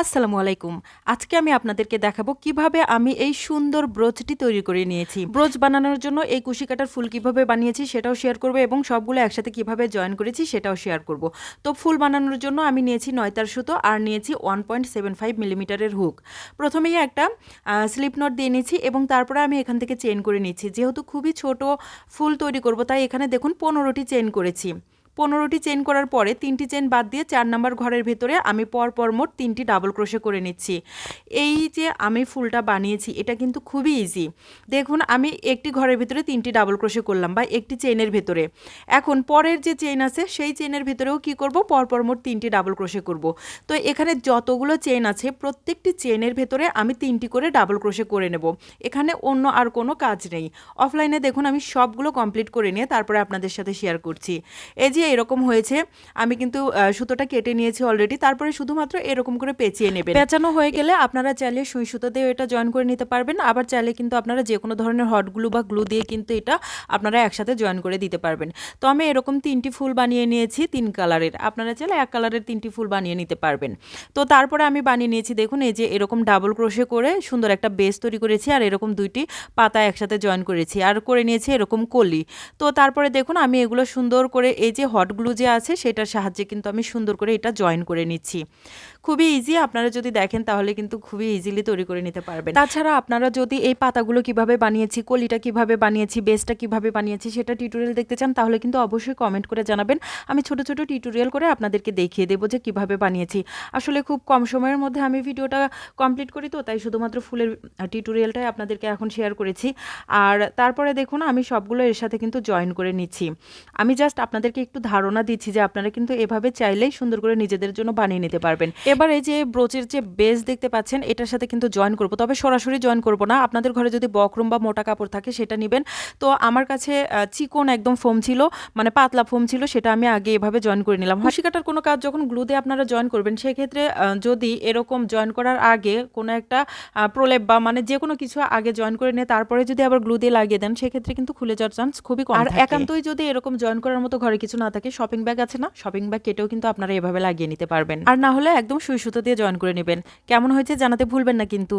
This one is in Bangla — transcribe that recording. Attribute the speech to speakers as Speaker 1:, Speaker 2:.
Speaker 1: আসসালামু আলাইকুম। আজকে আমি আপনাদেরকে দেখাবো কিভাবে আমি এই সুন্দর ব্রোচটি তৈরি করে নিয়েছি। ব্রোচ বানানোর জন্য এই কুশি কাটার ফুল কিভাবে বানিয়েছি সেটাও শেয়ার করব এবং সবগুলো একসাথে কিভাবে জয়েন করেছি সেটাও শেয়ার করব। তো ফুল বানানোর জন্য আমি নিয়েছি ৯ তার সুতো আর নিয়েছি 1.75 মিলিমিটারের হুক। প্রথমেই একটা স্লিপ নট দিয়ে নিয়েছি এবং তারপরে আমি এখান থেকে চেইন করে নিচ্ছি। যেহেতু খুবই ছোট ফুল তৈরি করব তাই এখানে দেখুন 15টি চেইন করেছি। 15টি চেইন করার পরে 3টি চেইন বাদ দিয়ে 4 নাম্বার ঘরের ভেতরে আমি পরপর মোট 3টি ডাবল ক্রোশে করে নিচ্ছি। এই যে আমি ফুলটা বানিয়েছি এটা কিন্তু খুবই ইজি। দেখুন আমি একটি ঘরের ভিতরে 3টি ডাবল ক্রোশে করলাম বা একটি চেইনের ভেতরে। এখন পরের যে চেইন আছে সেই চেইনের ভেতরেও কি করব, পরপর মোট 3টি ডাবল ক্রোশে করব। তো এখানে যতগুলো চেইন আছে প্রত্যেকটি চেইনের ভেতরে আমি 3টি করে ডাবল ক্রোশে করে নেব। এখানে অন্য আর কোনো কাজ নেই। অফলাইনে দেখুন আমি সবগুলো কমপ্লিট করে নিয়ে তারপরে আপনাদের সাথে শেয়ার করছি। এই যে এরকম হয়েছে, আমি কিন্তু সুতোটা কেটে নিয়েছি অলরেডি। তারপরে শুধুমাত্র এরকম করে পেঁচিয়ে নেবেন। পেঁচানো হয়ে গেলে আপনারা চাইলে সুই সুতো দিয়ে এটা জয়েন করে নিতে পারবেন, আবার চাইলে কিন্তু আপনারা যে কোনো ধরনের হট গ্লু বা গ্লু দিয়ে কিন্তু এটা আপনারা একসাথে জয়েন করে দিতে পারবেন। তো আমি এরকম 3টি ফুল বানিয়ে নিয়েছি 3 কালারের, আপনারা চাইলে 1 কালারের 3টি ফুল বানিয়ে নিতে পারবেন। তো তারপরে আমি বানিয়ে নিয়েছি দেখুন এই যে এরকম ডাবল ক্রোশে করে সুন্দর একটা বেস তৈরি করেছি আর এরকম 2টি পাতা একসাথে জয়েন করেছি আর করে নিয়েছি এরকম কলি। তো তারপরে দেখুন আমি এগুলো সুন্দর করে এই যে হট গ্লু যে আছে সেটার সাহায্যে কিন্তু আমি সুন্দর করে এটা জয়েন করে নিচ্ছি। খুবই ইজি, আপনারা যদি দেখেন তাহলে কিন্তু খুবই ইজিলি তৈরি করে নিতে পারবেন। তাছাড়া আপনারা যদি এই পাতাগুলো কিভাবে বানিয়েছি, কলিটা কিভাবে বানিয়েছি, বেসটা কিভাবে বানিয়েছি সেটা টিউটোরিয়াল দেখতে চান তাহলে কিন্তু অবশ্যই কমেন্ট করে জানাবেন। আমি ছোট ছোট টিউটোরিয়াল করে আপনাদেরকে দেখিয়ে দেবো যে কিভাবে বানিয়েছি। আসলে খুব কম সময়ের মধ্যে আমি ভিডিওটা কমপ্লিট করি, তো তাই শুধুমাত্র ফুলের টিউটোরিয়ালটাই আপনাদেরকে এখন শেয়ার করেছি। আর তারপরে দেখুন আমি সবগুলো এর সাথে কিন্তু জয়েন করে নিচ্ছি। আমি জাস্ট আপনাদেরকে একটু ধারণা দিচ্ছি যে আপনারা কিন্তু এভাবে চাইলেই সুন্দর করে নিজেদের জন্য বানিয়ে নিতে পারবেন। এবার এই যে ব্রোচের যে বেস দেখতে পাচ্ছেন এটার সাথে কিন্তু জয়েন করব, তবে সরাসরি জয়েন করব না। আপনাদের ঘরে যদি বক্রম বা মোটা কাপড় থাকে সেটা নেবেন। তো আমার কাছে চিকন একদম ফোম ছিল, মানে পাতলা ফোম ছিল, সেটা আমি আগে এভাবে জয়েন করে নিলাম। কুশি কাটার কোনো কাজ যখন গ্লু দিয়ে আপনারা জয়েন করবেন সেক্ষেত্রে যদি এরকম জয়েন করার আগে কোনো একটা প্রলেপ বা মানে যে কোনো কিছু আগে জয়েন করে নিয়ে তারপরে যদি আবার গ্লু দিয়ে লাগিয়ে দেন সেক্ষেত্রে কিন্তু খুলে যাওয়ার চান্স খুবই কম। আর একান্তই যদি এরকম জয়েন করার মতো ঘরে কিছু না থাকে, শপিং ব্যাগ আছে না, শপিং ব্যাগ কেটেও কিন্তু আপনারা এভাবে লাগিয়ে নিতে পারবেন। আর না হলে একদম সুই সুতো দিয়ে জয়েন করে নেবেন। কেমন হয়েছে জানাতে ভুলবেন না কিন্তু।